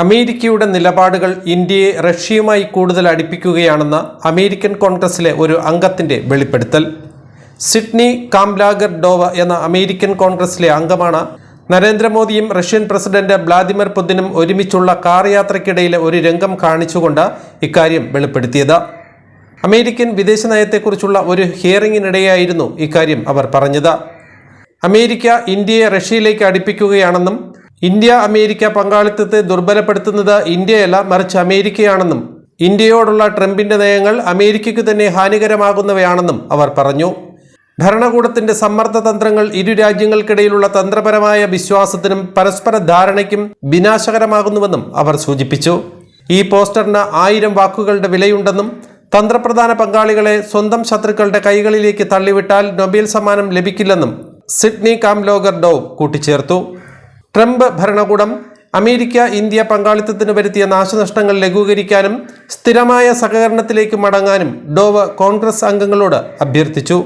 അമേരിക്കയുടെ നിലപാടുകൾ ഇന്ത്യയെ റഷ്യയുമായി കൂടുതൽ അടുപ്പിക്കുകയാണെന്ന് അമേരിക്കൻ കോൺഗ്രസിലെ ഒരു അംഗത്തിൻ്റെ വെളിപ്പെടുത്തൽ. സിഡ്നി കാംലാഗർഡോവ എന്ന അമേരിക്കൻ കോൺഗ്രസിലെ അംഗമാണ് നരേന്ദ്രമോദിയും റഷ്യൻ പ്രസിഡന്റ് വ്ളാദിമിർ പുതിനും ഒരുമിച്ചുള്ള കാർ യാത്രയ്ക്കിടയിലെ ഒരു രംഗം കാണിച്ചുകൊണ്ട് ഇക്കാര്യം വെളിപ്പെടുത്തിയത്. അമേരിക്കൻ വിദേശ നയത്തെക്കുറിച്ചുള്ള ഒരു ഹിയറിംഗിനിടെയായിരുന്നു ഇക്കാര്യം അവർ പറഞ്ഞത്. അമേരിക്ക ഇന്ത്യയെ റഷ്യയിലേക്ക് അടുപ്പിക്കുകയാണെന്നും ഇന്ത്യ അമേരിക്ക പങ്കാളിത്തത്തെ ദുർബലപ്പെടുത്തുന്നത് ഇന്ത്യയല്ല മറിച്ച് അമേരിക്കയാണെന്നും ഇന്ത്യയോടുള്ള ട്രംപിന്റെ നയങ്ങൾ അമേരിക്കയ്ക്ക് തന്നെ ഹാനികരമാകുന്നവയാണെന്നും അവർ പറഞ്ഞു. ഭരണകൂടത്തിന്റെ സമ്മർദ്ദ തന്ത്രങ്ങൾ ഇരു രാജ്യങ്ങൾക്കിടയിലുള്ള തന്ത്രപരമായ വിശ്വാസത്തിനും പരസ്പര ധാരണയ്ക്കും വിനാശകരമാകുന്നുവെന്നും അവർ സൂചിപ്പിച്ചു. ഈ പോസ്റ്ററിന് 1000 വാക്കുകളുടെ വിലയുണ്ടെന്നും തന്ത്രപ്രധാന പങ്കാളികളെ സ്വന്തം ശത്രുക്കളുടെ കൈകളിലേക്ക് തള്ളിവിട്ടാൽ നൊബേൽ സമ്മാനം ലഭിക്കില്ലെന്നും സിഡ്നി കാംലോഗർഡോവ് കൂട്ടിച്ചേർത്തു. ട്രംപ് ഭരണകൂടം അമേരിക്ക ഇന്ത്യ പങ്കാളിത്തത്തിന് വരുത്തിയ നാശനഷ്ടങ്ങൾ ലഘൂകരിക്കാനും സ്ഥിരമായ സഹകരണത്തിലേക്ക് മടങ്ങാനും ഡോവ് കോൺഗ്രസ് അംഗങ്ങളോട് അഭ്യർത്ഥിച്ചു.